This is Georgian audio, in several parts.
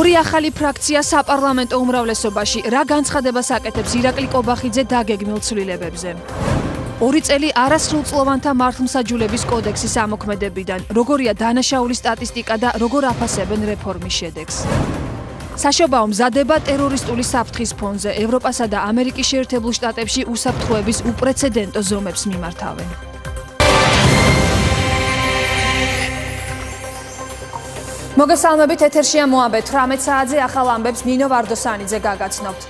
ორი ახალი ფრაქცია საპარლამენტო უმრავლესობაში რა განცხადებას აკეთებს ირაკლი კობახიძე დაგეგმილ ცვლილებებზე. 2 წელი არასრულწლოვანთა მართლმსაჯულების კოდექსის ამოქმედებიდან, როგორია დანაშაულის სტატისტიკა და როგორ აფასებენ რეფორმის შედეგს. საშობაო მზადება ტერორისტული საფრთხის ფონზე ევროპასა და ამერიკის შეერთებულ შტატებში უსაფრთხოების უპრეცედენტო ზომებს მიმართავენ. მოგესალმებით, ეთერშია მოამბე 18 საათზე ახალ ამბებს ნინო ვარდოსანიძე გაგაცნობთ.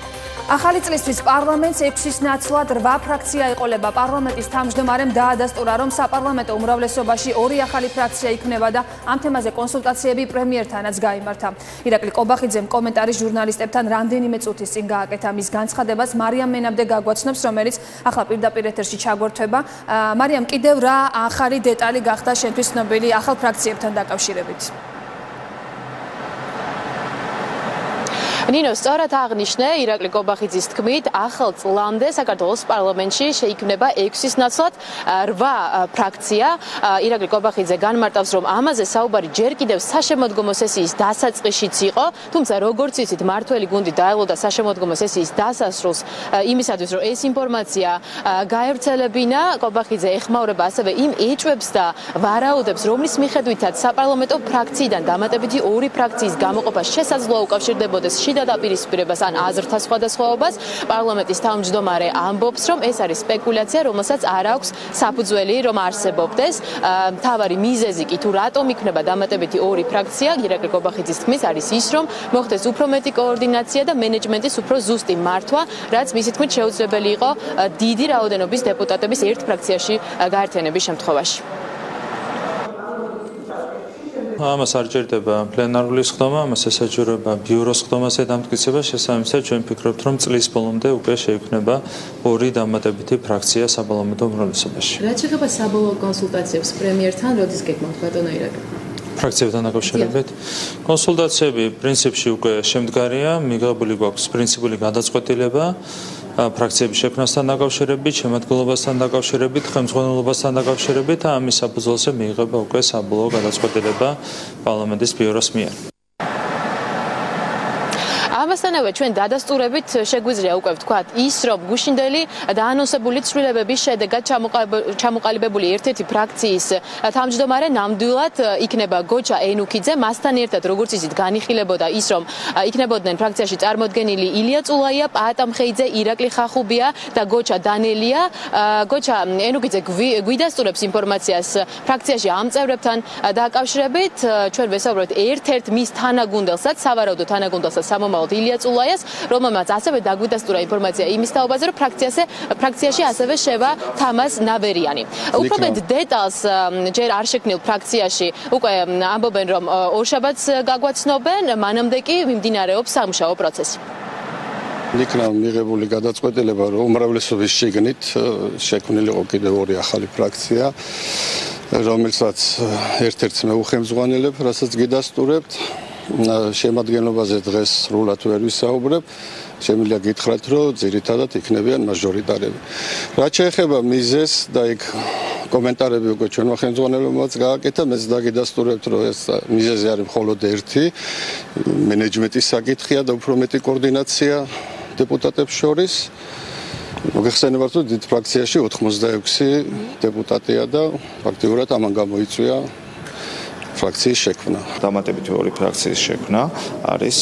ახალი წლისთვის პარლამენტს 6-ის ნაცვლად 8 ფრაქცია ეყოლება. პარლამენტის თავმჯდომარემ დაადასტურა, რომ საპარლამენტო უმრავლესობაში 2 ახალი ფრაქცია იქნება და ამ თემაზე კონსულტაციები პრემიერთანაც გაიმართა. ირაკლი კობახიძემ კომენტარი ჟურნალისტებთან რამდენიმე წუთის წინ გააკეთა. მის განცხადებას მარიამ მენაბდე გაგვაცნობს, რომელიც ახლა პირდაპირ ეთერში ჩაგვერთვება. მარიამ, კიდევ რა ახალი დეტალი გახდა შენთვის ცნობილი ახალ ფრაქციებთან დაკავშირებით? ნინო, სწორად აღნიშნე ირაკლი კობახიძის თქმით, ახალ წლამდე საქართველოს პარლამენტში შეიქმნება 6-ის ნაცვლად 8 ფრაქცია. ირაკლი კობახიძე განმარტავს, რომ ამაზე საუბარი ჯერ კიდევ საშემოდგომო სესიის დასაწყისშიც იყო, თუმცა როგორც იცით, მართველი გუნდი დაელოდა საშემოდგომო სესიის დასასრულს იმისათვის, რომ ეს ინფორმაცია გაევრცელებინა. კობახიძე ეხმაურება ასევე იმ ეჭვებს და ვარაუდებს, რომლის მიხედვითაც საპარლამენტო ფრაქციიდან დამატებითი 2 ფრაქციის გამოყოფა შესაძლოა უკავშირდებოდეს შიდა დაპირისპირებას ან აზრთა სხვადასხვაობას. პარლამენტის თავმჯდომარე ამბობს, რომ ეს არის სპეკულაცია, რომელსაც არ აქვს საფუძველი, რომ არსებობდეს. მთავარი მიზეზი კი თუ რატომ იქნება დამატებითი 2 ფრაქცია, ირაკლი კობახიძის თქმის არის ის, რომ მოხდეს უფრო მეტი კოორდინაცია და მენეჯმენტის უფრო ზუსტი მართვა, რაც მისი თქმით შეუძლებელი იყო დიდი რაოდენობის დეპუტატების ერთ ფრაქციაში გაერთიანების შემთხვევაში. ამას არ ჭირდება პლენარული სხდომა, ამას ესაჯურება ბიუროს სხდომაზე დამტკიცება. შესაბამისად, ჩვენ ვფიქრობთ, რომ წლის ბოლომდე უკვე შეიქმნება 2 დამატებითი ფრაქცია საპარლამენტო უმრავლესობაში. რაც შეეხება საბოლოო კონსულტაციებს პრემიერთან, როდის გეკმოთ ბატონო ირაკლი? ფრაქციებთან დაკავშირებით კონსულტაციები პრინციპში უკვე შემდგარია, მიღებული გვაქვს პრინციპული გადაწყვეტილება ფრაქციების შექმნასთან დაკავშირებით, შემადგენლობასთან დაკავშირებით, ხელმძღვანელობასთან დაკავშირებით და ამის საფუძველზე მიიღება უკვე საბოლოო გადაწყვეტილება პარლამენტის ბიუროს მიერ. ამასთანავე ჩვენ დადასტურებით შეგვიძლია უკვე ვთქვათ ის, რომ გუშინდელი და ანონსებული ცვლილებების შედეგად ჩამოყალიბებული ერთ-ერთი ფრაქციის თავმჯდომარე ნამდვილად იქნება გოჩა ენუქიძე. მასთან ერთად, როგორც იცით, განიხილებოდა ის, რომ იქნებოდნენ ფრაქციაში წარმოდგენილი ილია წულაია, პაატა მხეიძე, ირაკლი ხახუბია და გოჩა დანელია. გოჩა ენუქიძე გვიდასტურებს ინფორმაციას ფრაქციაში ამ წევრებთან დაკავშირებით. ჩვენ ვესაუბრებთ ერთ-ერთ მის თანაგუნდელსაც, სავარაუდო თანაგუნდელსაც სამომავლოდ ილია წულაიას, რომელმაც ასევე დაგვიდასტურა ინფორმაცია იმის თაობაზე, რომ ფრაქციაში ასევე შევა თამაზ ნავერიანი. უფრო მეტ დეტალს ჯერ არ შექმნილ ფრაქციაში უკვე ამბობენ, რომ ორშაბათს გაგვაცნობენ, მანამდე კი მიმდინარეობს სამუშაო პროცესი. იქნა მიღებული გადაწყვეტილება, რომ უმრავლესობის შიგნით შექმნილი იყო კიდევ 2 ახალი ფრაქცია, რომელსაც ერთ-ერთს მე უხელმძღვანელებ, რასაც გიდასტურებთ. შემადგენლობაზე დღეს სრულად ვერ ვისაუბრებ. შემიძლია გითხრათ, რომ ძირითადად იქნებიან მაჟორიტარები. რაც შეეხება მიზეზს და იქ კომენტარები უკვე ჩვენმა ხელმძღვანელობამ გააკეთა, მეც დაგიდასტურებთ, რომ ეს მიზეზი არის მხოლოდ ერთი, მენეჯმენტის საკითხია და უფრო მეტი კოორდინაცია დეპუტატებს შორის. მოგეხსენებათ, რომ დიდ ფრაქციაში 86 დეპუტატია და ფაქტიურად ამან გამოიწვია ფრაქციის შექმნა. დამატებითი 2 ფრაქციის შექმნა არის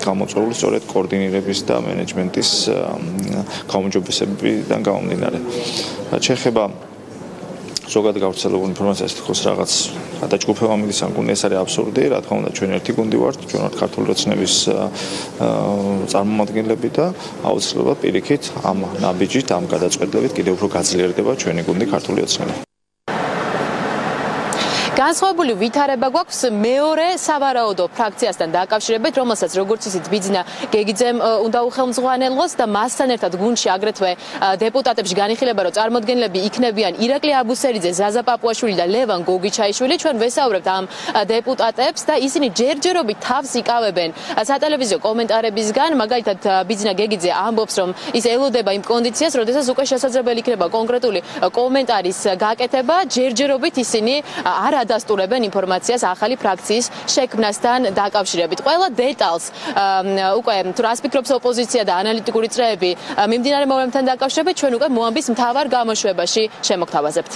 გამოწვეული სწორედ კოორდინირების და მენეჯმენტის გაუმჯობესებიდან გამომდინარე. რაც შეეხება ზოგადად გავრცელებულ ინფორმაციას, თქოს რაღაც გადაჯგუფება მიდის ამ გუნდს, ეს არის აბსურდი. რა თქმა უნდა, ჩვენ ერთი გუნდი ვართ, ჩვენ ვართ ქართული ოცნების წარმომადგენლები და აუცილებლად პირიქით ამ ნაბიჯით, ამ გადაწყვეტილებით კიდევ უფრო გაძლიერდება ჩვენი გუნდი ქართული ოცნები. განსხვავებული ვითარება გვაქვს მეორე სავარაუდო ფრაქციასთან დაკავშირებით, რომელსაც როგორც იცით, ბიძინა გეგიძემ უნდა უხელმძღვანელოს და მასთან ერთად გუნდში აგრეთვე დეპუტატებში განიხილება, რომ წარმოდგენლები იქნებიან ირაკლი აბუსერიძე, ზაზა პაპუაშვილი და ლევან გოგიჩაიშვილი. ჩვენ ვესაუბრებთ ამ დეპუტატებს და ისინი ჯერჯერობით თავს იკავებენ სატელევიზიო კომენტარებისგან. მაგალითად, ბიძინა გეგიძე ამბობს, რომ ის ელოდება იმ კონდიციას, როდესაც უკვე შესაძლებელი იქნება კონკრეტული კომენტარის გაკეთება. ჯერჯერობით ისინი არ ადასტურებენ ინფორმაციას ახალი ფრაქციის შექმნასთან დაკავშირებით. ყველა დეტალს უკვე თუ რას ფიქრობს ოპოზიცია და ანალიტიკური წრეები მიმდინარე მოვლენებთან დაკავშირებით ჩვენ უკვე მოამბის მთავარ გამოშვებაში შემოგთავაზებთ.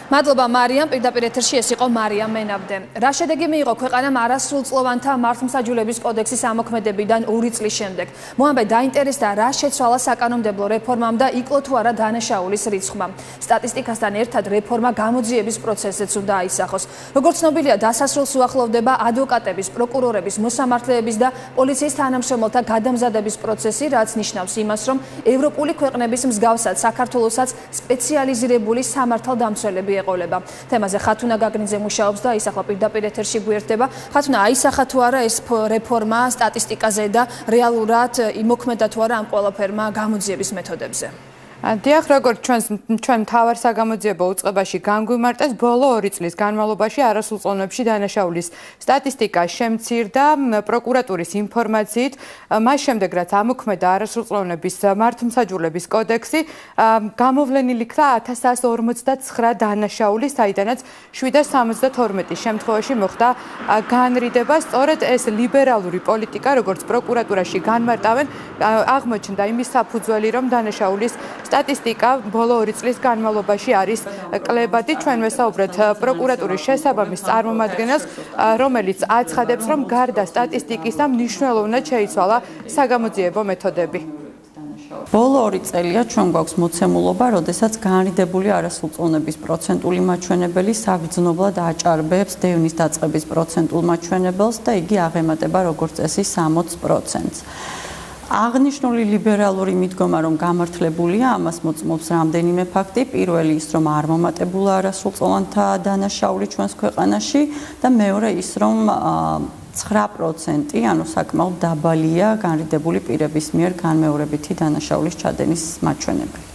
მადლობა მარიამ, პირდაპირ ეთერში ეს იყო მარიამ მენაბდე. რა შედეგი მიიღო ქვეყანამ არასრულწლოვანთა მართლმსაჯულების კოდექსის ამოქმედებიდან 2 წლის შემდეგ? მოამბე დაინტერესდა რა შეცვალა საკანონმდებლო რეფორმამ და იკლო თუ არა დანაშაულის რიცხვმა. სტატისტიკასთან ერთად რეფორმა გამოძიების პროცესზეც უნდა აისახოს. როგორც ცნობილია, დასასრულს უახლოვდება ადვოკატების, პროკურორების, მოსამართლეების და პოლიციის თანამშრომელთა გადამზადების პროცესი, რაც ნიშნავს იმას, რომ ევროპული ქვეყნების მსგავსად საქართველოსაც სპეციალიზირებული სამართალდამცველები ეყოლება. თემაზე ხათუნა გაგნიძე მუშაობს და ის ახლა პირდაპირ ეთერში გვერდება. ხათუნა, აისახა თუ არა ეს რეფორმა სტატისტიკაზე და რეალურად იმოქმედა თუ არა ამ ყველაფერმა გამოძიების მეთოდებზე? დიახ, როგორც ჩვენ მთავარ საგამოძიებო უწყებაში განგვიმარტეს, ბოლო 2 წლის განმავლობაში არასრულწლოვნებში დანაშაულის სტატისტიკა შემცირდა პროკურატურის ინფორმაციით. მას შემდეგ, რაც ამოქმედა არასრულწლოვნების მართლმსაჯულების კოდექსი, გამოვლენილი იქნა 1159 დანაშაული, საიდანაც 772 შემთხვევაში მოხდა განრიდება. სწორედ ეს ლიბერალური პოლიტიკა, როგორც პროკურატურაში განმარტავენ, აღმოჩნდა იმის საფუძველი, რომ დანაშაულის სტატისტიკა ბოლო 2 წლის განმავლობაში არის კლებადი. ჩვენ ვესაუბრეთ პროკურატურის შესაბამის წარმომადგენელს, რომელიც აცხადებს, რომ გარდა სტატისტიკისა მნიშვნელოვნად შეიცვალა საგამოძიებო მეთოდები. ბოლო 2 წელია ჩვენ გვაქვს მოცემულობა, როდესაც განრიდებული არასრულწლოვნების პროცენტული მაჩვენებელი საგრძნობლად აჭარბებს დევნის დაწყების პროცენტულ მაჩვენებელს და იგი აღემატება როგორც წესი 60%-ს. აღნიშნული ლიბერალური მიდგომა, რომ გამართლებულია, ამას მოწმობს რამდენიმე ფაქტი. პირველი ის, რომ არ მომატებულა არასრულწლოვანთა დანაშაული ჩვენს ქვეყანაში და მეორე ის, რომ 9%, ანუ საკმაოდ დაბალია განრიდებული პირების მიერ განმეორებითი დანაშაულის ჩადენის მაჩვენებელი.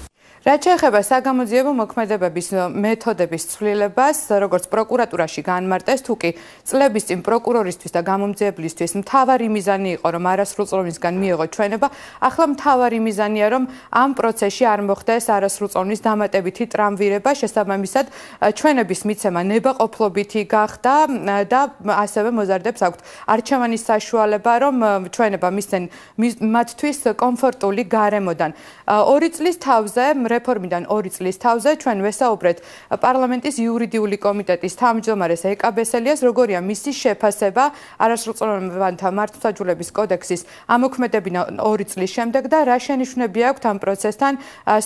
რაც შეეხება საგამოძიებო მოქმედებების მეთოდების ცვლილებას, როგორც პროკურატურაში განმარტეს, თუ კი წლების წინ პროკურორისთვის და გამომძიებლისთვის მთავარი მიზანი იყო, რომ არასრულწლოვნისგან მიიღო ჩვენება, ახლა მთავარი მიზანია, რომ ამ პროცესში არ მოხდეს არასრულწლოვნის დამატებითი ტრამვირება, შესაბამისად, ჩვენების მიცემა ნებაყოფლობითი გახდა და ასევე მოზარდებს აქვთ არჩევანის საშუალება, რომ ჩვენება მისცენ მათთვის კომფორტული გარემოდან. 2 წლის თავზე რეფორმიდან 2 წლის თავზე ჩვენ ვესაუბრეთ პარლამენტის იურიდიული კომიტეტის თავმჯდომარეს ეკაბესელიას, როგორია მისი შეფასება არასრულწლოვანთა მართლმსაჯულების კოდექსის ამოქმედებიდან 2 წლის შემდეგ და რა შენიშვნები აქვთ ამ პროცესთან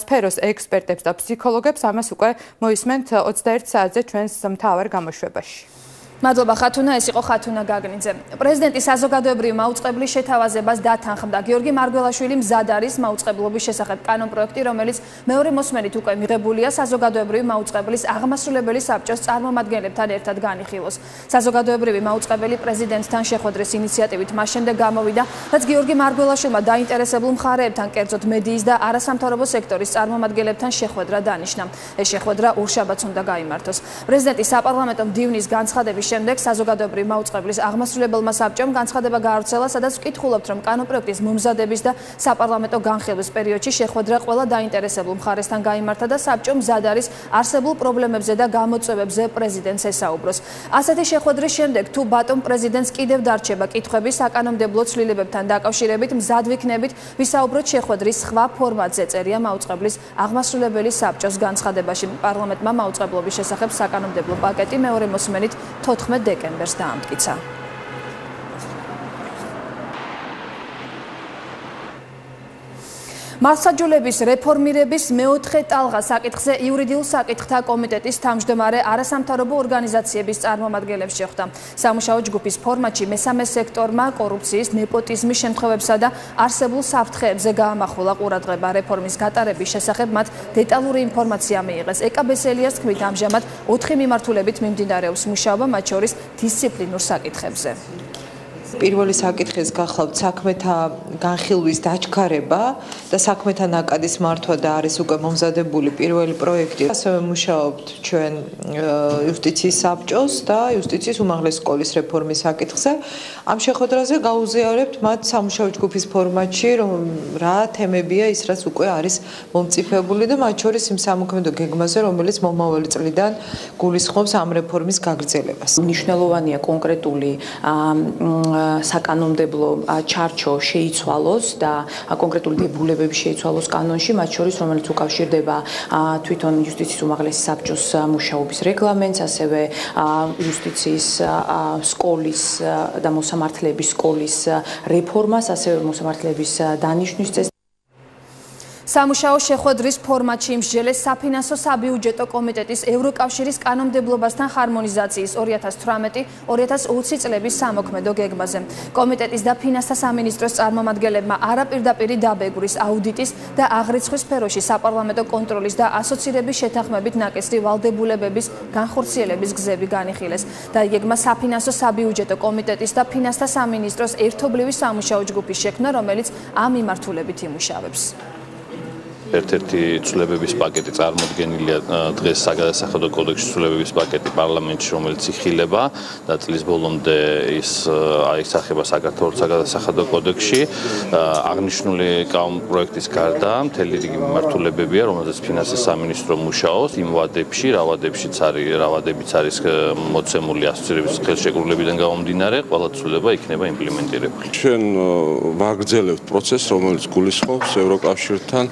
სფეროს ექსპერტებს და ფსიქოლოგებს, ამას უკვე მოისმენთ 21 საათზე ჩვენს მთავარ გამოშვებაში. მადლობა ხათუნა, ეს იყო ხათუნა გაგნიძე. პრეზიდენტი საზოგადოებრივი მაუწყებლის შეთავაზებას დათანხმდა. გიორგი მარგველაშვილი მზად არის მაუწყებლობის შესახებ კანონპროექტი, რომელიც მეორე მოსმენით უკვე მიღებულია საზოგადოებრივი მაუწყებლის აღმასრულებელი საბჭოს წარმომადგენლებთან ერთად განიხილოს. საზოგადოებრივი მაუწყებელი პრეზიდენტთან შეხვედრის ინიციატივით მას შემდეგ გამოვიდა, რაც გიორგი მარგველაშვილმა დაინტერესებულ მხარეებთან, კერძოდ მედიის და არასამთავრობო სექტორის წარმომადგენლებთან შეხვედრა დანიშნა. ეს შეხვედრა ორშაბათს უნდა გაიმართოს. პრეზიდენტი საპარლამენტო მდივნის განცხადების შემდეგ საზოგადოებრივი მაუწყებლის აღმასრულებელმა საბჭომ განცხადება გაავრცელა, სადაც ვკითხულობთ, რომ კანონპროექტის მომზადების და საპარლამენტო განხილვის პერიოდში შეხვედრა ყველა დაინტერესებულ მხარესთან გაიმართა და საბჭომ მზად არის არსებულ პრობლემებზე და გამოწვევებზე პრეზიდენტს ესაუბროს. ასეთი შეხვედრის შემდეგ, თუ ბატონ პრეზიდენტს კიდევ დარჩება კითხვები საკანონმდებლო ცვლილებებთან დაკავშირებით, მზად ვიქნებით ვისაუბროთ შეხვედრის სხვა ფორმატზე, წერია მაუწყებლის აღმასრულებელი საბჭოს განცხადებაში. პარლამენტმა მაუწყებლობის შესახებ საკანონმდებლო პაკეტი მეორე მოსმენით 14 დეკემბერს დაამტკიცა. მართლმსაჯულების რეფორმირების მეოთხე ტალღა საკითხზე იურიდიულ საკითხთა კომიტეტის თავმჯდომარე არასამთავრობო ორგანიზაციების წარმომადგენლებს შეხვდა. სამუშაო ჯგუფის ფორმატში მესამე სექტორმა კორუფციის, ნეპოტიზმის შემთხვევებსა და არსებულ საფრთხეებზე გაამახვილა ყურადღება. რეფორმის გატარების შესახებ მათ დეტალური ინფორმაცია მიიღეს. ეკაბესელიას თქმით, ამჟამად 4 მიმართულებით მიმდინარეობს მუშაობა, მათ შორის დისციპლინურ საკითხებზე. პირველი საკითხის გახლავთ საქმეთა განხილვის დაჩქარება და საქმეთა ნაკადის მართვა და არის უკვე მომზადებული პირველი პროექტი. ასევე მუშაობთ ჩვენ იუსტიციის საბჭოს და იუსტიციის უმაღლესი სკოლის რეფორმის საკითხზე. ამ შეხვედრაზე გაუზიარებთ მათ სამუშაო ჯგუფის ფორმატში, რა თემებია ის, რაც უკვე არის მომწიფებული და მათ შორის იმ სამოქმედო გეგმაზე, რომელიც მომავალი წლიდან გულისხმობს ამ რეფორმის გაგრძელებას. მნიშვნელოვანია კონკრეტული საკანონმდებლო ჩარჩო შეიცვალოს და კონკრეტული დებულებები შეიცვალოს კანონში, მათ შორის რომელიც უკავშირდება თვითონ იუსტიციის უმაღლესი საბჭოს მუშაობის რეგლამენტს, ასევე იუსტიციის სკოლის და მოსამართლეების სკოლის რეფორმას, ასევე მოსამართლეების დანიშვნის წესს. სამუშაო შეხვედრის ფორმატში იმსჯელეს საფინანსო საბიუჯეტო კომიტეტის ევროკავშირის კანონმდებლობასთან ჰარმონიზაციის 2018-2020 წლების სამოქმედო გეგმაზე. კომიტეტის და ფინანსთა სამინისტროს წარმომადგენლებმა არაპირდაპირი დაბეგვრის, აუდიტის და აღრიცხვის სფეროში საპარლამენტო კონტროლის და ასოცირების შეთანხმებით ნაკისრი ვალდებულებების განხორციელების გზები განიხილეს. დაიგეგმა საფინანსო საბიუჯეტო კომიტეტის და ფინანსთა სამინისტროს ერთობლივი სამუშაო ჯგუფის შექმნა, რომელიც ამ მიმართულებით იმუშავებს. ერთ-ერთი ცვლილებების პაკეტი წარმოდგენილია დღეს საგადასახადო კოდექსის ცვლილებების პაკეტი პარლამენტში, რომელიც იხილება და წლის ბოლომდე ის აისახება საქართველოს საგადასახადო კოდექსში. აღნიშნული პროექტის გარდა მთელი რიგი მიმართულებებია, რომელზეც ფინანსის სამინისტრო მუშაობს იმ ვადებში, რა ვადებიც არის მოცემული ასოცირების ხელშეკრულებიდან გამომდინარე, ყველა ცვლილება იქნება იმპლემენტირებული. ჩვენ ვაგრძელებთ პროცესს, რომელიც გულისხმობს ევროკავშირთან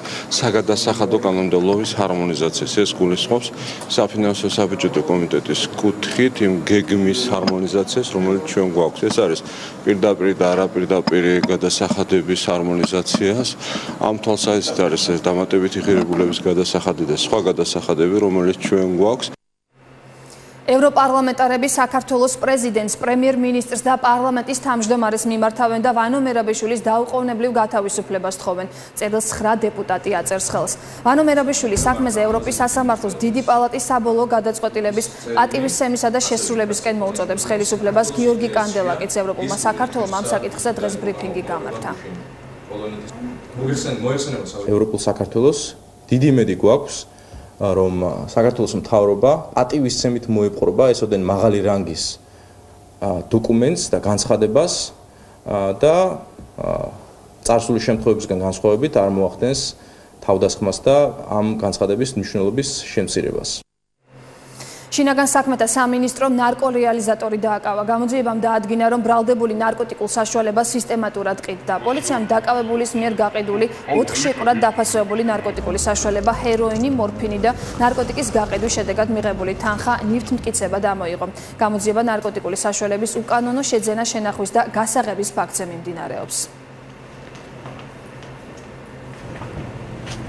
საგადასახადო კანონმდებლობის ჰარმონიზაციას. ეს გულისხმობს საფინანსო საბიუჯეტო კომიტეტის კუთხით იმ გეგმის ჰარმონიზაციას, რომელიც ჩვენ გვაქვს. ეს არის პირდაპირი და არაპირდაპირი გადასახადების ჰარმონიზაციას. ამ თვალსაზრისით არის ეს დამატებითი ღირებულების გადასახადი და სხვა გადასახადები, რომელიც ჩვენ გვაქვს. ევროპარლამენტარები საქართველოს პრეზიდენტს, პრემიერ-მინისტრს და პარლამენტის თავმჯდომარეს მიმართავენ და ვანო მერაბიშვილის დაუყოვნებლივ გათავისუფლებას თხოვენ. წერილს 9 დეპუტატი აწერს ხელს. ვანო მერაბიშვილი საქმეზე ევროპის სასამართლოს დიდი პალატის საბოლოო გადაწყვეტილების პატივისცემისა და შესრულებისკენ მოუწოდებს ხელისუფლებას. გიორგი კანდელაკიც ევროპულმა საქართველოს ამ საკითხზე დღეს ბრიფინგი გამართა. ევროპულ საქართველოს დიდი იმედი გვაქვს, რომ საქართველოს მთავრობა პატივისცემით მოიპყრობა ესოდენ მაღალი რანგის დოკუმენტს და განცხადებას და წარსული შემთხვევებისგან განსხვავებით არ მოახდენს თავდასხმას და ამ განცხადების მნიშვნელობის შემცირებას. შინაგან საქმეთა სამინისტრომ ნარკორეალიზატორი დააკავა. გამოძიებამ დაადგინა, რომ ბრალდებული ნარკოტიკულ საშუალებას სისტემატურად ყიდდა. პოლიციამ დაკავებულის მიერ გაყიდული 4 შეკვრად დაფასებული ნარკოტიკული საშუალება, ჰეროინი, მორფინი და ნარკოტიკის გაყიდვის შედეგად მიღებული თანხა ნივთმტკიცება დამოიღო. გამოძიება ნარკოტიკული საშუალების უკანონო შეძენა, შენახვის და გასაღების ფაქტზე მიმდინარეობს.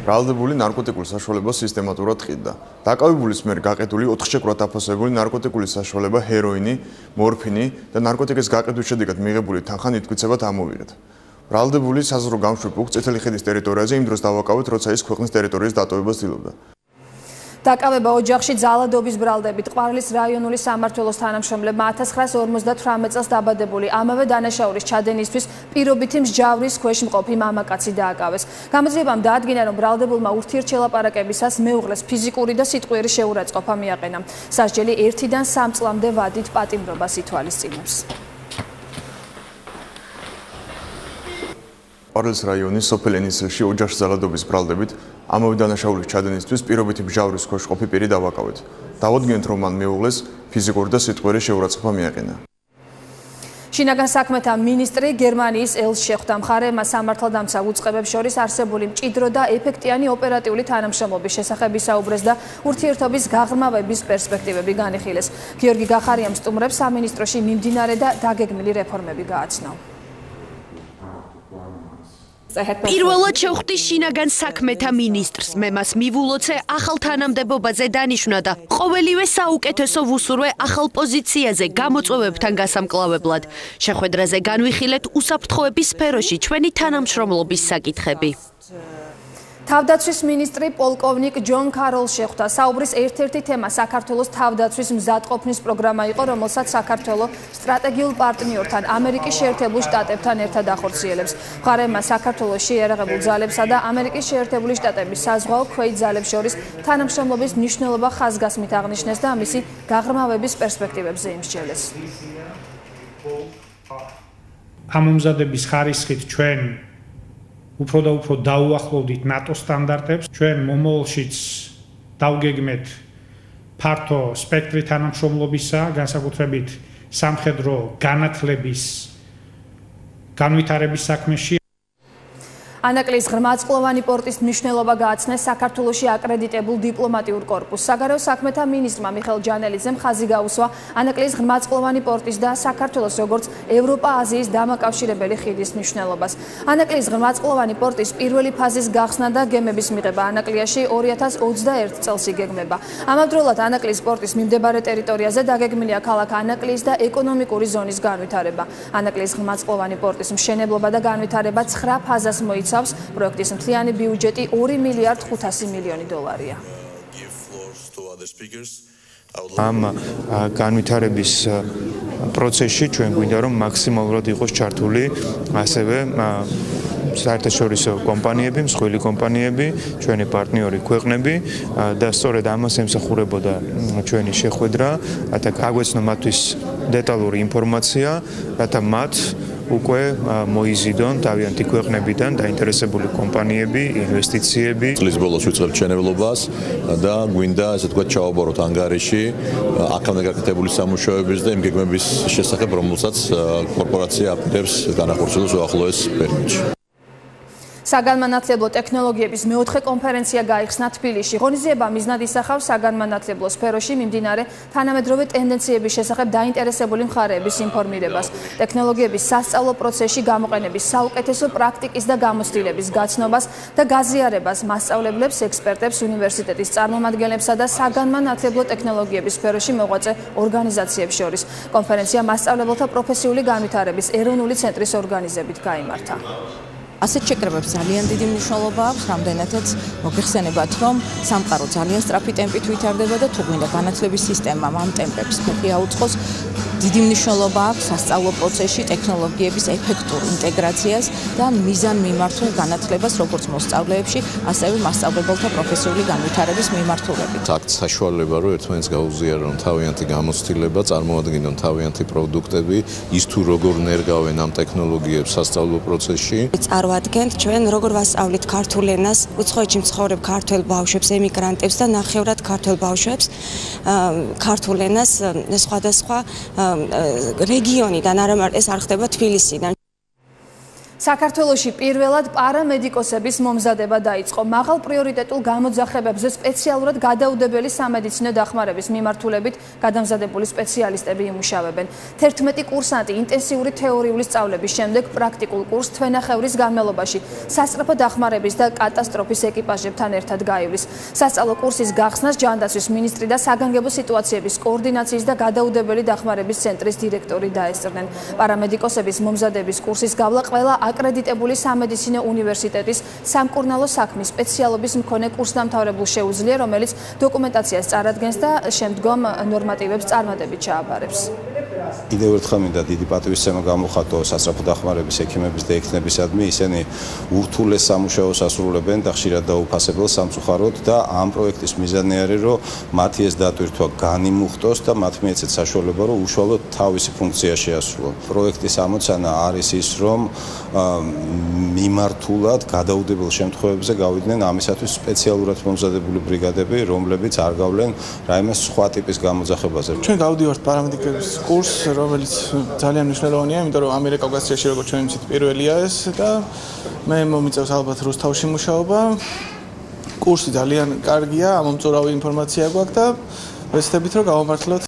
ბრალდებული ნარკოტიკული საშუალება სისტემატურად ყიდდა. დაკავებულის მიერ გაყიდული 4 შეკვრად დაფასებული ნარკოტიკული საშუალება, ჰეროინი, მორფინი და ნარკოტიკის გაყიდვის შედეგად მიღებული თანხა ნივთმტკიცებად ამოვიღეთ. ბრალდებული საზღვრო გამშვი პუნქტ წითელი ხიდის ტერიტორიაზე იმ დროს დავაკავეთ, როცა ის ქვეყნის ტერიტორიის დატოვებას ცდილობდა. დაკავება ოჯახში ძალადობის ბრალდებით. ყვარლის რაიონული სამმართველოს თანამშრომლებმა 1958 წელს დაბადებული ამავე დანაშაულის ჩადენისთვის პირობითი მსჯავრის ქვეშ მყოფი მამაკაცი დააკავეს. გამოძიებამ დაადგინა, რომ ბრალდებულმა ურთიერთშელაპარაკებისას მეუღლეს ფიზიკური და სიტყვიერი შეურაცხყოფა მიაყენა. სასჯელი 1-დან 3 წლამდე ვადით პატიმრობას ითვალისწინებს. ყვარლის რაიონის სოფელ ენისელში ოჯახში ძალადობის ბრალდებით ამავე დანაშაულის ჩადენისთვის პირობითი მსჯავრის ქვეშ მყოფი პირი დავაკავეთ. დავადგინეთ, რომ მან მეუღლეს ფიზიკური და სიტყვიერი შეურაცხყოფა მიაყენა. შინაგან საქმეთა მინისტრი გერმანიის ელს შეხვდა. მხარეებმა სამართალდამცავ უწყებებს შორის არსებული მჭიდრო და ეფექტიანი ოპერატიული თანამშრომლობის შესახებ ისაუბრეს და ურთიერთობის გაღრმავების პერსპექტივები განიხილეს. გიორგი გახარიამ სტუმრებს სამინისტროში მიმდინარე და დაგეგმილი რეფორმები გააცნო. პირველად შევხვდი შინაგან საქმეთა მინისტრს. მე მას მივულოცე ახალ თანამდებობაზე დანიშვნა და ყოველივე საუკეთესო ვუსურვე ახალ პოზიციაზე გამოწვევებთან გასამკლავებლად. შეხვედრაზე განვიხილეთ უსაფრთხოების სფეროში ჩვენი თანამშრომლობის საკითხები. თავდაცვის მინისტრი პოლკოვნიკ ჯონ კაროლს შეხვდა. საუბრის ერთ-ერთი თემა საქართველოს თავდაცვის მზადყოფნის პროგრამა იყო, რომელსაც საქართველო სტრატეგიულ პარტნიორთან, ამერიკის შეერთებულ შტატებთან ერთად ახორციელებს. მხარეებმა საქართველოს შეიარაღებულ ძალებსა და ამერიკის შეერთებული შტატების საზღვაო ქვეით ძალებს შორის თანამშრომლობის მნიშვნელობა ხაზგასმით აღნიშნეს და მისი გაღრმავების პერსპექტივებზე იმსჯელეს. ამომზადების ხარისხით ჩვენ უფრო და უფრო დაუახლოვდით ნატო სტანდარტებს. ჩვენ მომავალშიც დავგეგმეთ ფართო სპექტრი თანამშრომლობისა, განსაკუთრებით სამხედრო განათლების განვითარების საქმეში. ანაკლის ღრმაწყლოვანი პორტის მნიშვნელობა გააცნეს საქართველოში აკრედიტებულ დიპლომატიურ კორპუსს. საგარეო საქმეთა მინისტრმა მიხეილ ჯანელიძემ ხაზი გაუსვა ანაკლის ღრმაწყლოვანი პორტის და საქართველოს როგორც ევროპა-აზიის დამაკავშირებელი ხიდის მნიშვნელობას. ანაკლის ღრმაწყლოვანი პორტის პირველი ფაზის გახსნა და გემების მიღება ანაკლიაში 2021 წელს იგეგმება. ამავდროულად ანაკლის პორტის მიმდებარე ტერიტორიაზე დაგეგმილია ქალაქ ანაკლის და ეკონომიკური ზონის განვითარება. ანაკლის ღრმაწყლოვანი პორტის მშენებლობა და განვითარება 9 ფაზას მოიცავს. პროექტის მთლიანი ბიუჯეტი 2 მილიარდ 500 მილიონი დოლარია. ამ განვითარების პროცესში ჩვენ გვინდა რომ მაქსიმალურად იყოს ჩართული ასევე საერთაშორისო კომპანიები, მსხვილი კომპანიები, ჩვენი პარტნიორი ქვეყნები და სწორედ ამას ემსახურებოდა ჩვენი შეხვედრა, რათა გაგვეცნო მათთვის დეტალური ინფორმაცია, რათა მათ უკვე მოიზიდონ თავიანთი ქვეყნებიდან დაინტერესებული კომპანიები, ინვესტიციები. წლის ბოლოს ვიწყებთ მშენებლობას და გვინდა ესე თქვა ჩავაბაროთ ანგარიში აქამდე გაკეთებული სამუშაოების და იმ გეგმების შესახებ, რომელსაც კორპორაცია აპირებს განახორციელოს უახლოეს პერიოდში. საგანმანათლებლო ტექნოლოგიების მეოთხე კონფერენცია გაიხსნა თბილისში. ღონისძიება მიზნად ისახავს საგანმანათლებლო სფეროში მიმდინარე თანამედროვე ტენდენციების შესახებ დაინტერესებული მხარეების ინფორმირებას, ტექნოლოგიების სასწავლო პროცესში გამოყენების საუკეთესო პრაქტიკის და გამოცდილების გაცნობას და გაზიარებას მასწავლებლებს, ექსპერტებს, უნივერსიტეტის წარმომადგენლებსა და საგანმანათლებლო ტექნოლოგიების სფეროში მოღვაწე ორგანიზაციებს შორის. კონფერენცია მასწავლებელთა პროფესიული განვითარების ეროვნული ცენტრის ორგანიზებით გაიმართა. ასეთ შეკრებებს ძალიან დიდი მნიშვნელობა აქვს, რამდენადაც მოგეხსენებათ, რომ სამყარო ძალიან სწრაფი ტემპით ვითარდება და თუ გვინდა განათლების სისტემამ ამ ტემპებს მეტი აუწყოს, დიდი მნიშვნელობა აქვს სასწავლო პროცესში ტექნოლოგიების ეფექტურ ინტეგრაციას და მიზანმიმართულ განათლებას როგორც მოსწავლეებში, ასევე მასწავლებელთა პროფესიული განვითარების მიმართულებით. აქ საშუალება რომ ერთმანეთს გაუზიარონ თავიანთი გამოცდილება, წარმოადგენონ თავიანთი პროდუქტები, ის თუ როგორ ნერგავენ ამ ტექნოლოგიებს სასწავლო პროცესში. წარმოადგენთ ჩვენ როგორ ვასწავლით ქართულ ენას, უცხოეთში მცხოვრებ ქართველ ბავშვებს, ემიგრანტებს და ნახევრად ქართველ ბავშვებს ქართულ ენას სხვადასხვა რეგიონიდან, ეს არ ხდება თბილისიდან. საქართველოში პირველად პარამედიკოსების მომზადება დაიწყო. მაღალ პრიორიტეტულ გამოძახებებზე სპეციალურად გადაუდებელი სამედიცინო დახმარების მიმართულებით გადამზადებული სპეციალისტები იმუშავებენ. 11 კურსანტი ინტენსიური თეორიული სწავლების შემდეგ პრაქტიკულ კურსს თვენახევრის განმავლობაში სასწრაფო დახმარების და კატასტროფის ეკიპაჟებთან ერთად გაივლის. სასწავლო კურსის გახსნას ჯანდაცვის მინისტრი და საგანგებო სიტუაციების კოორდინაციის და გადაუდებელი დახმარების ცენტრის დირექტორი დაესწრნენ. პარამედიკოსების მომზადების კურსის გავლა ყველა აკრედიტებული სამედიცინო უნივერსიტეტის სამკურნალო საქმის სპეციალობის მქონე კურსდამთავრებულს შეუძლია, რომელიც დოკუმენტაციას წარადგენს და შემდგომ ნორმატივებს წარმატებით ჩააბარებს. კიდევ ერთხელ მინდა დიდი პატივისცემა გამოხატო სასწრაფო დახმარების ექიმების და ექნებისადმი, ისინი ურთულეს სამუშაოს ასრულებენ და ხშირად დაუფასებელ სამწუხაროდ და ამ პროექტის მიზანი არის, რომ მათი ეს დატვირთვა განიმუხტოს და მათ მიეცეთ საშუალება, რომ უშუალოდ თავისი ფუნქცია შეასრულონ. პროექტის ამოცანა არის ის, რომ მიმართულად გადაუდებელ შემთხვევებზე გავიდნენ ამისათვის სპეციალურად მომზადებული ბრიგადები, რომლებიც არ გავლენ რაიმე სხვა ტიპის გამოძახებაზე. ჩვენ გავდივართ პარამედიკების კურსს, რომელიც ძალიან მნიშვნელოვანია, იმიტომ რომ ამერიკა-კავკასიაში როგორც ჩვენ ვიცით პირველია ეს და მე მომიწევს ალბათ რუსთავში მუშაობა. კურსი ძალიან კარგია, ამომწურავი ინფორმაცია გვაქვს და ვეცდებით რომ გავამართლოთ.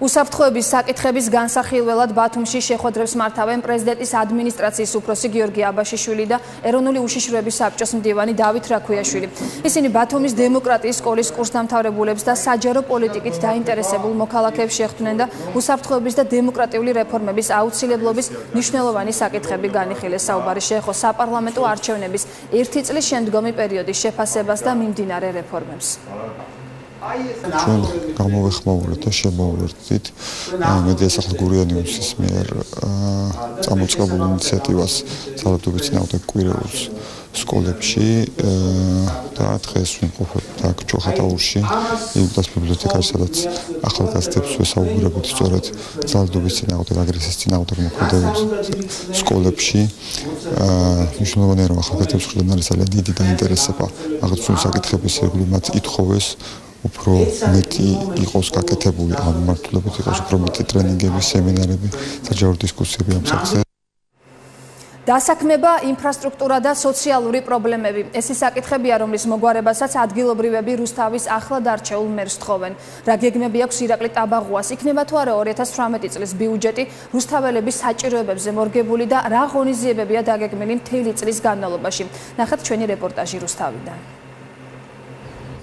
უსაფრთხოების საკითხების განსახილველად ბათუმში შეხვედრებს მართავენ პრეზიდენტის ადმინისტრაციის უფროსი გიორგი აბაშიშვილი და ეროვნული უშიშროების საბჭოს მდივანი დავით რაქუიაშვილი. ისინი ბათუმის დემოკრატიის სკოლის კურსდამთავრებულებს და საჯარო პოლიტიკით დაინტერესებულ მოქალაქეებს შეხვდნენ და უსაფრთხოების და დემოკრატიული რეფორმების აუცილებლობის მნიშვნელოვანი საკითხები განიხილეს. საუბარი შეეხო საპარლამენტო არჩევნების 1 წლის შემდგომი პერიოდის შეფასებას და მიმდინარე რეფორმებს. ჩვენ გამოვეხმაურეთ და შემოვერთდით მედიასახლ გურიანიუსის მიერ წამოწყებულ ინიციატივას ძალადობის წინააღმდეგ კვირეულს სკოლებში და დღეს ვიმყოფებთ აქ ჩოხატაურში იუდას ბიბლიოთეკაში, სადაც ახალგაზრდებს ვესაუბრებთ სწორედ ძალადობის წინააღმდეგ, აგრესიის წინააღმდეგ მოქმედებებს სკოლებში. მნიშვნელოვანია, რომ ახალგაზრდებს ხვდნენ არის ძალიან დიდი დაინტერესება აღნიშნული საკითხების ირგვლივ, მათ ითხოვეს უფრო მეტი იყოს გაკეთებული ამ მიმართულებით, იყოს უფრო მეტი ტრენინგები, სემინარები, საჯარო დისკუსიები ამ საკითხზე. დასაქმება, ინფრასტრუქტურა და სოციალური პრობლემები. ეს ის საკითხებია, რომლის მოგვარებასაც ადგილობრივები რუსთავის ახლად არჩეულ მერს თხოვენ. რა გეგმები აქვს ირაკლი ტაბაღუას? იქნება თუ არა 2018 წლის ბიუჯეტი რუსთაველების საჭიროებებზე მორგებული და რა ღონისძიებებია დაგეგმილი მთელი წლის განმავლობაში? ნახეთ ჩვენი რეპორტაჟი რუსთავიდან.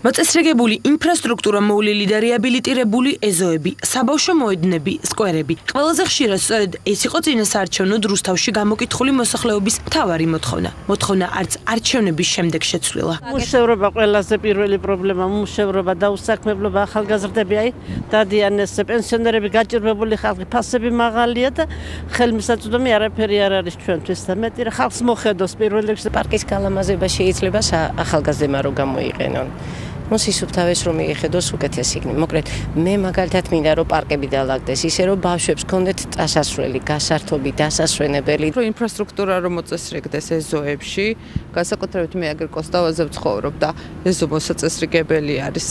მოწესრიგებული ინფრასტრუქტურა, მოვლილი და რეაბილიტირებული ეზოები, საბავშვო მოედნები, სკვერები. ყველაზე ხშირად სწორედ ეს იყო წინასაარჩევნო რუსთავში გამოკითხული მოსახლეობის მთავარი მოთხოვნა. მოთხოვნა არც არჩევნების შემდეგ შეცვლილა. მუშევრობა ყველაზე პირველი პრობლემა, მუშევრობა და უსაქმებლობა, ახალგაზრდები, დადიან ეს პენსიონერები, გაჭირვებული ხალხი, ფასები მაღალია და ხელმისაწვდომი არაფერი არ არის ჩვენთვის და მეტი რა ხალხს მოხედოს პირველ რიგში პარკის გალამაზება შეიძლება ახალგაზრდებმა რომ გამოიყენონ. მოსისუფთავეს რომ მიეხედოს უკეთესი იქნება. მოკლედ, მე მაგალითად მინდა რომ პარკები დაალაგდეს, ისე რომ ბავშვებს კონდეთ წასასვლელი, გასართობი, დასასვენებელი. რომ ინფრასტრუქტურა რომ მოწესრიგდეს ეზოებში, განსაკუთრებით მე აგერ კოსტავაზე ვცხოვრობ და ეზო მოსაწესრიგებელი არის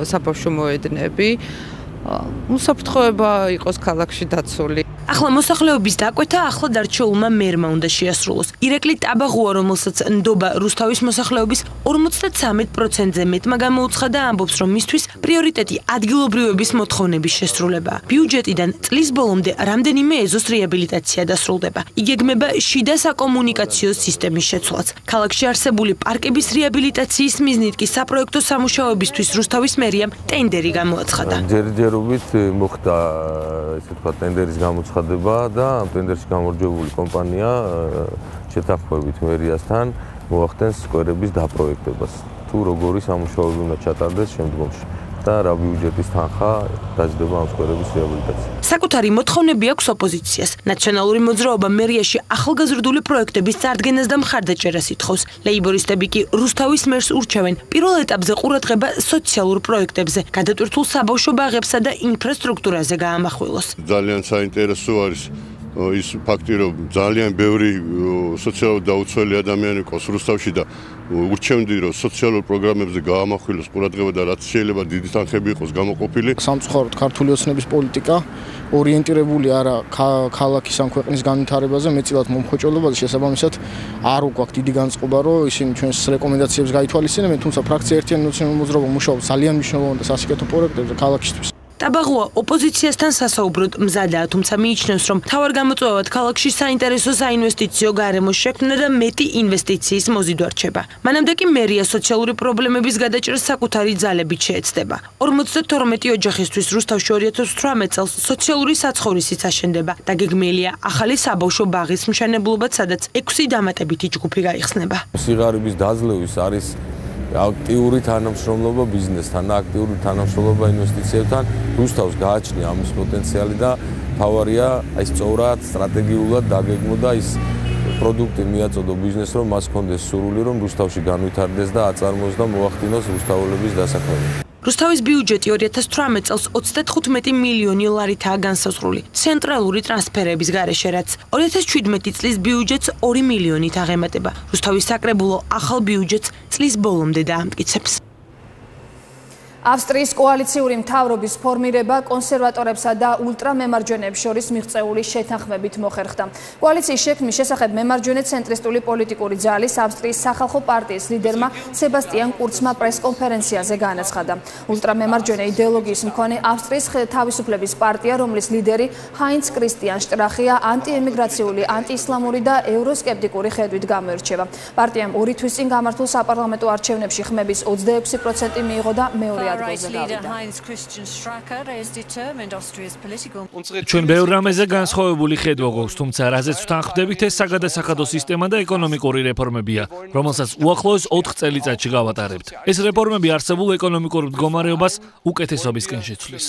საბავშვო მოედნები. უსაფრთხოება იყოს ქალაქში დაცული. ახლა მოსახლეობის დაკვეთა ახლად არჩეულმა მერმა უნდა შეასრულოს. ირაკლი ტაბაღუა, რომელსაც ნდობა რუსთავის მოსახლეობის 53%-ზე მეტმა გამოუცხადა, ამბობს, რომ მისთვის პრიორიტეტი ადგილობრივების მოთხოვნების შესრულებაა. ბიუჯეტიდან წლის ბოლომდე რამდენიმე ეზოს რეაბილიტაცია დასრულდება. იგეგმება შიდა საკომუნიკაციო სისტემის შეცვლაც. ქალაქში არსებული პარკების რეაბილიტაციის მიზნით კი საპროექტო სამუშაოებისთვის რუსთავის მერიამ ტენდერი გამოაცხადა. ჯერჯერობით მოხდა ესე ვთქვათ ტენდერის გამოცხადება და ტენდერში გამარჯვებული კომპანია შეთანხმებით მერიასთან მოახდენს სკვერების დაპროექტებას. თუ როგორი სამუშაოები უნდა ჩატარდეს შემდგომში და რა ბიუჯეტის თანხა დაჯდება ამ სკვერების რეაბილიტაციას. საკუთარი მოთხოვნები აქვს ოპოზიციას. ნაციონალური მოძრაობა მერიაში ახალგაზრდული პროექტების წარდგენას და მხარდაჭერას ითხოვს. ლეიბორისტები კი რუსთავის მერს ურჩევენ პირველ ეტაპზე ყურადღება სოციალურ პროექტებზე, გადატვირთულ საბავშვო ბაღებსა და ინფრასტრუქტურაზე გაამახვილოს. ძალიან საინტერესო არის ის ფაქტი, რომ ძალიან ბევრი სოციალურად დაუცველი ადამიანი ყავს რუსთავში და ურჩევდი, რომ სოციალურ პროგრამებზე გაამახვილოს ყურადღება და რაც შეიძლება დიდი თანხები იყოს გამოყოფილი. სამწუხაროდ ქართული ოცნების პოლიტიკა ორიენტირებული არა ქალაქის ან ქვეყნის განვითარებაზე, მეტწილად მომხოჭოლობაზე, შესაბამისად არ გვაქვს დიდი განწყობა, რომ ისინი ჩვენს რეკომენდაციებს გაითვალისწინებენ, თუმცა ფრაქცია ერთიანი ნაციონალური მოძრაობა მუშაობს ძალიან მნიშვნელოვან და სასიკეთო პროექტებზე ქალაქისთვის. ტაბაღუა ოპოზიციასთან სასაუბროდ მზადაა, თუმცა მიიჩნევს, რომ მთავარ გამოწვევად ქალაქში საინტერესო საინვესტიციო გარემოს შექმნა და მეტი ინვესტიციის მოზიდვა რჩება. მანამდე კი მერია სოციალური პრობლემების გადაჭრას საკუთარი ძალებით შეეცდება. 52 ოჯახისთვის რუსთავში 2018 წელს სოციალური საცხოვრისიც აშენდება. დაგეგმილია ახალი საბავშვო ბაღის მშენებლობაც, სადაც 6 დამატებითი ჯგუფი გაიხსნება. სიღარიბის დაძლევის არის აქტიური თანამშრომლობა ბიზნესთან და აქტიური თანამშრომლობა ინვესტიციებთან. რუსთავს გააჩნია ამის პოტენციალი და თავარია აი სწორად სტრატეგიულად დაგეგმო და ის პროდუქტი მიაწოდო ბიზნესს, რომ მას ჰქონდეს სურვილი, რომ რუსთავში განვითარდეს და აწარმოოს და მოახდინოს რუსთაველების დასაქმება. რუსთავის ბიუჯეტი 2018 წელს 35 მილიონი ლარითაა განსაზღვრული ცენტრალური ტრანსფერების გარეშე, რაც 2017 წლის ბიუჯეტს 2 მილიონით აღემატება. რუსთავის საკრებულო ახალ ბიუჯეტს წლის ბოლომდე დაამტკიცებს. ავსტრიის კოალიციური მთავრობის ფორმირება კონსერვატორებსა და ულტრამემარჯვენეებს შორის მიღწეული შეთანხმებით მოხერხდა. კოალიციის შექმნის შესახებ მემარჯვენე ცენტრისტული პოლიტიკური ძალის ავსტრიის სახალხო პარტიის ლიდერმა სებასტიან კურცმა პრესკონფერენციაზე განაცხადა. ულტრამემარჯვენე იდეოლოგიის მქონე ავსტრიის თავისუფლების პარტია, რომლის ლიდერი ჰაინც კრისტიან შტრახია, ანტიემიგრაციული, ანტიისლამური და ევროსკეპტიკური ხედვით გამოირჩევა. პარტიამ 2 თვის წინ გამართულ საპარლამენტო არჩევნებში ხმების 26% მიიღო და მეორე ჩვენ ბევრ რამეზე განსხვავებული ხედვა გვაქვს, თუმცა რაზეც ვთანხმდებით, ეს საგადასახადო სისტემა და ეკონომიკური რეფორმებია, რომელსაც უახლოეს 4 წელიწადში გავატარებთ. ეს რეფორმები არსებულ ეკონომიკურ მდგომარეობას უკეთესობისკენ შეცვლის.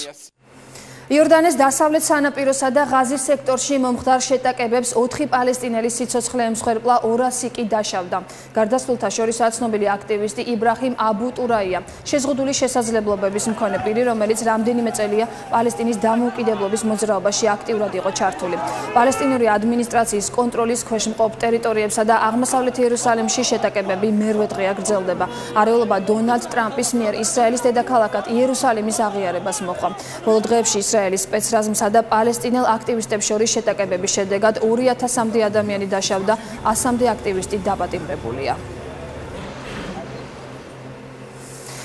იორდანეს დასავლეთ სანაპიროსა და ღაზის სექტორში მომხდარ შეტაკებებს 4 პალესტინელი სიცოცხლე ემსხვერპლა 200 კი დაშავდა. გარდაცვლილთა შორისაა ცნობილი აქტივისტი იბრაჰიმ აბუ ტურაია, შეზღუდული შესაძლებლობების მქონე პირი, რომელიც რამდენიმე წელია პალესტინის დამოუკიდებლობის მოძრაობაში აქტიურად იყო ჩართული. პალესტინური ადმინისტრაციის კონტროლის ქვეშ მყოფ ტერიტორიებსა და აღმოსავლეთ იერუსალიმში შეტაკებები მერვე დღეა გრძელდება. არეულობა დონალდ ტრამპის მიერ ისრაელის დედაქალაქად იერუსალიმის აღიარებას მოჰყვა. ბოლო დღეებში ისრაელის სპეცრაზმსა და პალესტინელ აქტივისტებს შორის შეტაკებების შედეგად 2000-მდე ადამიანი დაშავდა, 100-მდე აქტივისტი დაპატიმრებულია.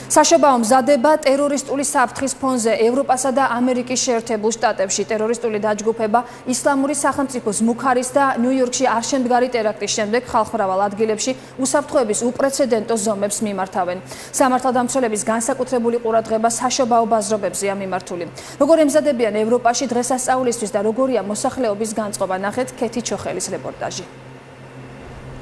საშობაო მზადება ტერორისტული საფრთხის ფონზე ევროპასა და ამერიკის შეერთებულ შტატებში. ტერორისტული დაჯგუფება ისლამური სახელმწიფოს მუქარის და ნიუ-იორკში არშემდგარი ტერაქტის შემდეგ ხალხმრავალ ადგილებში უსაფრთხოების უპრეცედენტო ზომებს მიმართავენ. სამართალდამცველების განსაკუთრებული ყურადღება საშობაო ბაზრობებზეა მიმართული. როგორ ემზადებიან ევროპაში დღესასწაულისთვის და როგორია მოსახლეობის განწყობა, ნახეთ ქეთი ჩოხელის რეპორტაჟი.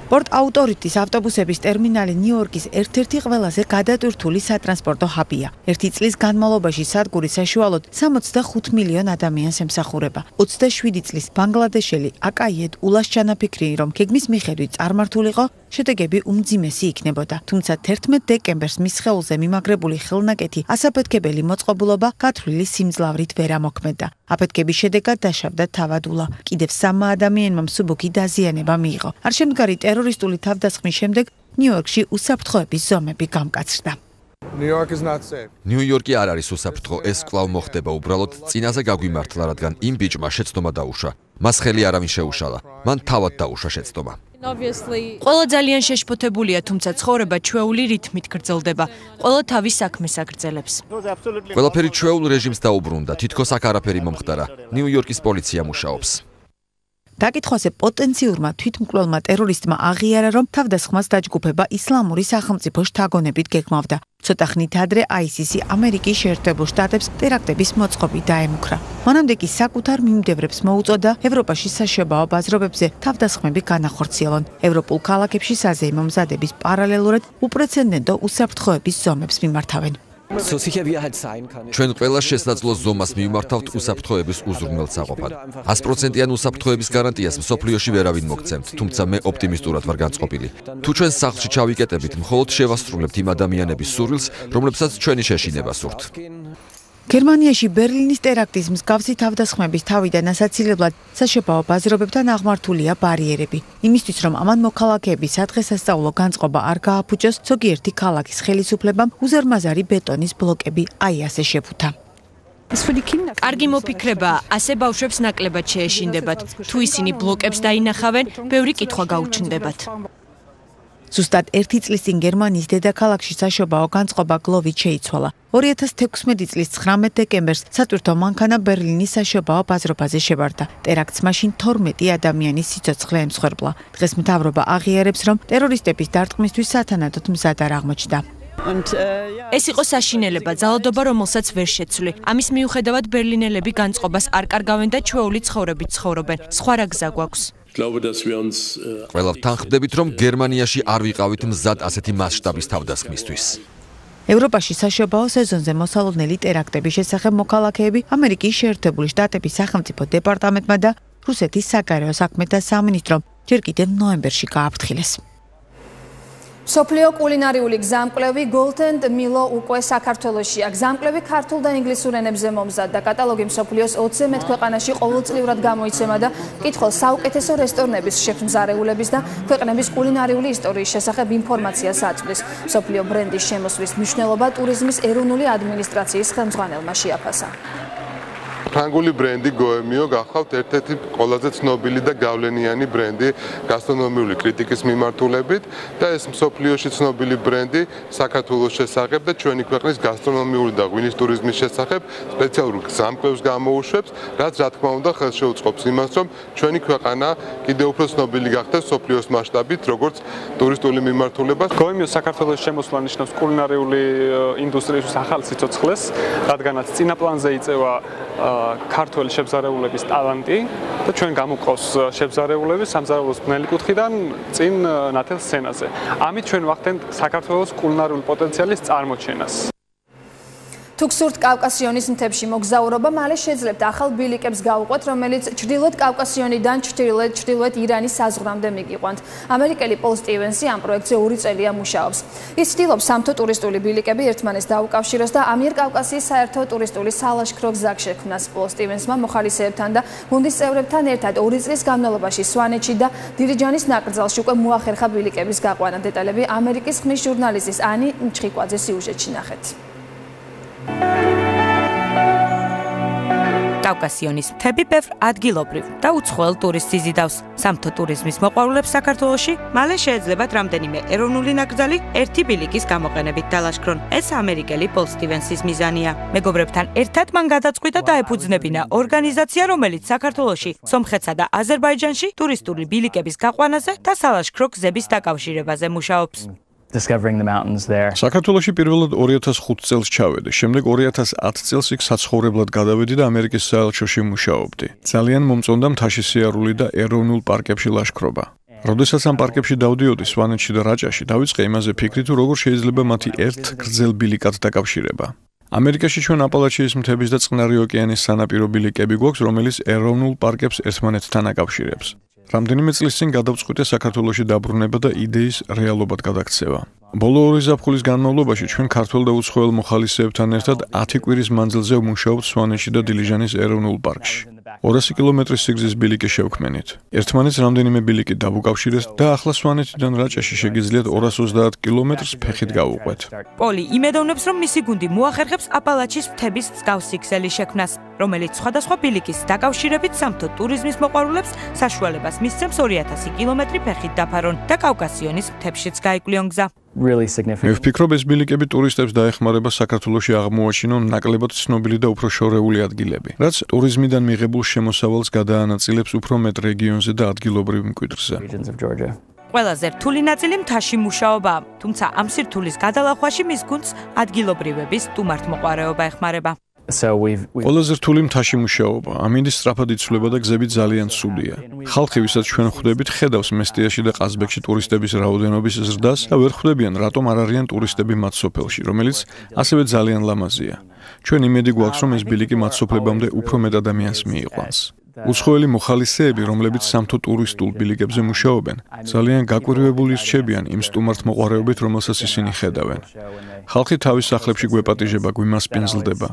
პორტ აუტორიტის ავტობუსების ტერმინალი ნიუ-იორკის ერთ-ერთი ყველაზე გადატვირთული სატრანსპორტო ჰაბია. 1 წლის განმავლობაში სადგური საშუალოდ 65 მილიონ ადამიანს ემსახურება. 27 წლის ბანგლადეშელი აკაიედ ულას ჩანაფიქრი, რომ გეგმის მიხედვით წარმართულიყო, შედეგები უმძიმესი იქნებოდა. თუმცა 11 დეკემბერს მის სხეულზე მიმაგრებული ხელნაკეთი ასაფეთქებელი მოწყობილობა გათვლილი სიმძლავრით ვერ ამოქმედა. აფეთქების შედეგად დაშავდა თავად ულა. კიდევ 3 ადამიანმა მსუბუქი დაზიანება მიიღო. არშემდგარი ტერორისტული თავდასხმის შემდეგ ნიუ-იორკში უსაფრთხოების ზომები გამკაცრდა. ნიუ-იორკი არ არის უსაფრთხო, ეს კვლავ მოხდება, უბრალოდ წინაზე გაგვიმართლა, რადგან იმ ბიჭმა შეცდომა დაუშვა. მას ხელი არავინ შეუშალა. მან თავად დაუშვა შეცდომა. ყველა ძალიან შეშფოთებულია, თუმცა ცხოვრება ჩვეული რითმით გრძელდება. ყველა თავის საქმეს აგრძელებს. ყველაფერი ჩვეულ რეჟიმს დაუბრუნდა, თითქოს აქ არაფერი მომხდარა. ნიუ-იორკის პოლიცია მუშაობს. დაკითხვაზე პოტენციურმა თვითმკვლელმა ტერორისტმა აღიარა, რომ თავდასხმას დაჯგუფება ისლამური სახელმწიფო შთაგონებით გეგმავდა. ცოტა ხნით ადრე ISIS-ი ამერიკის შეერთებულ შტატებს ტერაქტების მოწყობით დაემუქრა. მანამდე კი საკუთარ მიმდევრებს მოუწოდა ევროპაში საშობაო ბაზრობებზე თავდასხმები განახორციელონ. ევროპულ ქალაქებში საზეიმო მზადების პარალელურად უპრეცედენტო უსაფრთხოების ზომებს მიმართავენ. ჩვენ ყველა შესაძლო ზომას მიმართავთ უსაფრთხოების უზრუნველსაყოფად. 100%-იან უსაფრთხოების გარანტიას მსოფლიოში ვერავინ მოგცემთ, თუმცა მე ოპტიმისტურად ვარ განწყობილი. თუ ჩვენ სახლში ჩავიკეტებით, მხოლოდ შევასრულებთ იმ ადამიანების სურვილს, რომლებსაც ჩვენი შეშინება სურთ. გერმანიაში ბერლინის ტერაქტის მსგავსი თავდასხმების თავიდან ასაცილებლად საშობაო ბაზრობებთან აღმართულია ბარიერები. იმისთვის, რომ ამან მოქალაქეების სადღესასწაულო განწყობა არ გააფუჭოს, ზოგიერთი ქალაქის ხელისუფლებამ უზარმაზარი ბეტონის ბლოკები აი ასე შეფუთა. კარგი მოფიქრებაა, ასე ბავშვებს ნაკლებად შეეშინდებათ. თუ ისინი ბლოკებს დაინახავენ, ბევრი კითხვა გაუჩნდებათ. ზუსტად 1 წლის წინ გერმანიის დედაქალაქში საშობაო განწყობა გლოვით შეიცვალა. 2016 წლის 19 დეკემბერს სატვირთო მანქანა ბერლინის საშობაო ბაზრობაზე შევარდა. ტერაქტს მაშინ 12 ადამიანის სიცოცხლე ემსხვერპლა. დღეს მთავრობა აღიარებს, რომ ტერორისტების დარტყმისთვის სათანადოდ მზად არ აღმოჩნდა. ეს იყო საშინელება, ძალადობა, რომელსაც ვერ შეცვლი. ამის მიუხედავად ბერლინელები განწყობას არ კარგავენ და ჩვეული ცხოვრებით ცხოვრობენ. სხვა რა გზა გვაქვს? ყველა ვთანხმდებით, რომ გერმანიაში არ ვიყავით მზად ასეთი მასშტაბის თავდასხმისთვის. ევროპაში საშობაო სეზონზე მოსალოდნელი ტერაქტების შესახებ მოქალაქეები ამერიკის შეერთებული შტატების სახელმწიფო დეპარტამენტმა და რუსეთის საგარეო საქმეთა სამინისტრომ ჯერ კიდევ ნოემბერში გააფრთხილეს. სოფლიო კულინარიული გზამკვლევი Golden Milo უკვე საქართველოშია. გზამკვლევი ქართულ და ინგლისურ ენებზე მომზადდა. კატალოგი მსოფლიოს 20-ზე მეტ ქვეყანაში ყოველწლიურად გამოიცემა და კითხავს საუკეთესო რესტორნების შეფმზარეულების და ქვეყნების კულინარიული ისტორიის შესახებ ინფორმაციას აწვდის. სოფლიო ბრენდის შემოსვლის მნიშვნელობა ტურიზმის ეროვნული ადმინისტრაციის ხელმძღვანელმა შეაფასა. ფრანგული ბრენდი გოემიო გახავთ ერთ-ერთი ყველაზე ცნობილი და გავლენიანი ბრენდი გასტრონომიული კრიტიკის მიმართულებით და ეს მსოფლიოში ცნობილი ბრენდი საქართველოს შესახებ და ჩვენი ქვეყნის გასტრონომიული და ღვინის ტურიზმის შესახებ სპეციალურ გზამკვლევს გამოუშვებს, რაც რა თქმა უნდა ხელშეუწყობს იმას, რომ ჩვენი ქვეყანა კიდევ უფრო ცნობილი გახდეს მსოფლიოს მასშტაბით, როგორც ტურისტული მიმართულება. გოემიო საქართველოს შემოსვლა ნიშნავს კულინარიული ინდუსტრიის ახალ სიცოცხლეს, რადგანაც წინა პლანზე იწევა ქართველი შებზარეულების ტალანტი და ჩვენ გამოვყავს შებზარეულები სამზარეულოს ბნელი კუთხიდან წინ ნათელ სცენაზე. ამით ჩვენ ვახდენთ საქართველოს კულინარიული პოტენციალის წარმოჩენას. თუ გსურთ კავკასიონის მთებში მოგზაურობა, მალე შეძლებთ ახალ ბილიკებს გავუყვეთ, რომელიც ჩრდილოეთ კავკასიონიდან ჩრდილოეთ ირანის საზღვრამდე მიგიყვანთ. ამერიკელი პოლ სტივენსი ამ პროექტზე 2 წელია მუშაობს. ის ცდილობს სამთო ტურისტული ბილიკები ერთმანეთს დაუკავშიროს და ამიერკავკასიის საერთო ტურისტული სალაშქრო გზას შექმნას. პოლ სტივენსმა მოხალისეებთან და გუნდის წევრებთან ერთად 2 წლის განმავლობაში სვანეთში და დირიჯანის ნაკრძალში უკვე მოახერხა ბილიკების გაყვანა. დეტალები ამერიკის ხმის ჟურნალისტის ანი მჩხიკვაძეს სიუჟეტში ნახეთ. კავკასიონის მთები ბევრ ადგილობრივ და უცხოელ ტურისტს იზიდავს. სამთო ტურიზმის მოყვარულებს საქართველოში მალე შეეძლებათ რამდენიმე ეროვნული ნაკრძალი ერთი ბილიკის გამოყენებით დალაშქრონ. ეს ამერიკელი პოლ სტივენსის მიზანია. მეგობრებთან ერთად მან გადაწყვიტა და ეფუძნებინა ორგანიზაცია, რომელიც საქართველოში, სომხეთსა და აზერბაიჯანში ტურისტული ბილიკების გაყვანაზე და სალაშქრო გზების დაკავშირებაზე მუშაობს. საქართველოში პირველად 2005 წელს ჩავედი, შემდეგ 2010 წელს იქ საცხოვრებლად გადავედი და ამერიკის საელჩოში მუშაობდი. ძალიან მომწონდა მთაში სიარული და ეროვნულ პარკებში ლაშქრობა. როდესაც ამ პარკებში დავდიოდი სვანეთში და რაჭაში, დავიწყე იმაზე ფიქრი, თუ როგორ შეიძლება მათი ერთ გრძელ ბილიკად დაკავშირება. ამერიკაში ჩვენ აპალაჩიის მთების და წყნარი ოკეანის სანაპირო ბილიკები გვაქვს, რომელიც ეროვნულ პარკებს ერთმანეთთან აკავშირებს. რამდენიმე წლის წინ გადავწყვიტე საქართველოში დაბრუნება და იდეის რეალობად გადაქცევა. ბოლო 2 ზაფხულის განმავლობაში ჩვენ ქართველ და უცხოელ მოხალისეებთან ერთად 10 კვირის მანძილზე ვმუშაობთ სვანეთში და დილიჟანის ეროვნულ პარკში. 200 კილომეტრის სიგრძის ბილიკი შევქმნით. ერთმანეთს რამდენიმე ბილიკი დავუკავშირეთ და ახლა სვანეთიდან რაჭაში შეგიძლიათ 230 კილომეტრს ფეხით გავუყვეთ. პოლი იმედოვნებს, რომ მისი გუნდი მოახერხებს აპალაჩის მთების მსგავსი ქსელის შექმნას, რომელიც სხვადასხვა ბილიკის დაკავშირებით სამთო ტურიზმის მოყვარულებს საშუალებას მისცემს 2000 კილომეტრი ფეხით დაფარონ და კავკასიონის მთებშიც გაიკვლიონ გზა. მე ვფიქრობ, ეს ბილიკები ტურისტებს დაეხმარება საქართველოში აღმოაჩინონ ნაკლებად ცნობილი და უფრო შორეული ადგილები, რაც ტურიზმიდან მიღებულ შემოსავალს გადაანაწილებს უფრო მეტ რეგიონზე და ადგილობრივ მკვიდრზე. ყველაზე რთული ნაწილი მთაში მუშაობაა, თუმცა ამ სირთულის გადალახვაში მის გუნდს ადგილობრივების სტუმართმოყვარეობა ეხმარება. ყველაზე რთული მთაში მუშაობა, ამინდის სწრაფად იცვლება და გზები ძალიან ცუდია. ხალხი, ვისაც ჩვენ ხვდებით, ხედავს მესტიაში და ყაზბეგში ტურისტების რაოდენობის ზრდას და ვერ ხვდებიან, რატომ არ არიან ტურისტები მათ სოფელში, რომელიც ასევე ძალიან ლამაზია. ჩვენ იმედი გვაქვს, რომ ეს ბილიკი მათ სოფლებამდე უფრო მეტ ადამიანს მიიყვანს. უცხოელი მოხალისეები, რომლებიც სამთო ტურისტულ ბილიკებზე მუშაობენ, ძალიან გაკვირვებული რჩებიან იმ სტუმართმოყვარეობით, რომელსაც ისინი ხედავენ. ხალხი თავის სახლებში გვეპატიჟება, გვიმასპინძლდება.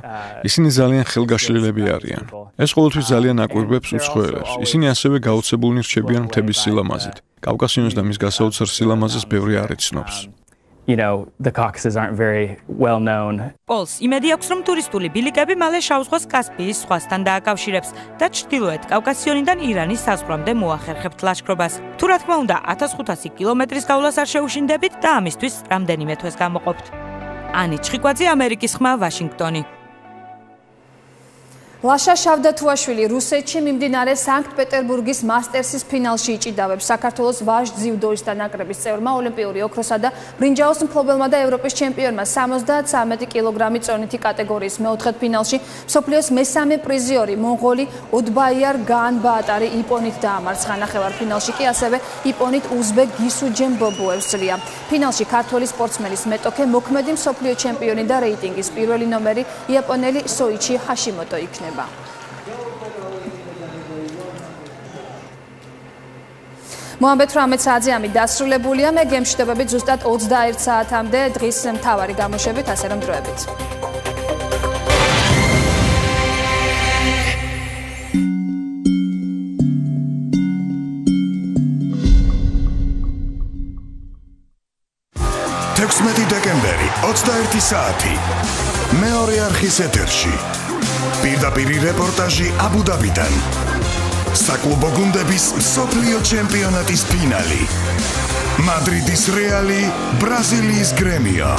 ისინი ძალიან ხელგაშლილები არიან. ეს ყოველთვის ძალიან აკვირვებს უცხოელებს. ისინი ასევე გაოცებულნი რჩებიან მთების სილამაზით. კავკასიონს და მის გასაოცარ სილამაზეს ბევრი არ იცნობს. The Caucasus aren't very well known. პოლს იმედი აქვს, რომ ტურისტული ბილიკები მალე შავ ზღვას კასპიის ზღვასთან დააკავშირებს და ჩრდილოეთ კავკასიონიდან ირანის საზღვრამდე მოახერხებთ ლაშქრობას. თუ რა თქმა უნდა, 1500 კილომეტრის გავლას არ შეუშინდებით და ამისთვის რამდენიმე თვეს გამოყოფთ. ანი ჩხიკვაძე, ამერიკის ხმა, ვაშინგტონი. ლაშა შავდათუაშვილი რუსეთში მიმდინარე სანქტ-პეტერბურგის მასტერსის ფინალში იჭიდავებს. საქართველოს ვაჟ ძიუდოისტთა ნაკრების წევრმა ოლიმპიური ოქროსა და ბრინჯაოს მფლობელმა და ევროპის ჩემპიონმა 73 კილოგრამი წონითი კატეგორიის მეოთხედფინალში მსოფლიოს მესამე პრიზიორი მონღოლი ოდბაიარ განბაატარი იპონით დაამარცხა. ნახევარფინალში კი ასევე იპონით უზბეკ გისუჯემბობუევს ძლია. ფინალში ქართველი სპორტსმენის მეტოქე მოქმედი მსოფლიო ჩემპიონი და რეიტინგის პირველი ნომერი იაპონელი სოიჩი ჰაშიმოტო იქნება. მოამბე 18 საათზე ამით დასრულებულია. მე გემშვიდობებით ზუსტად 21 საათამდე დღის მთავარი გამოშვებით, ასე რომ დროებით. დეკემბერი 21 საათი მეორე არხის ეთერში პირდაპირი რეპორტაჟი აბუ-დაბიდან საკლუბო გუნდების მსოფლიო ჩემპიონატის ფინალი მადრიდის რეალი ბრაზილიის გრემიო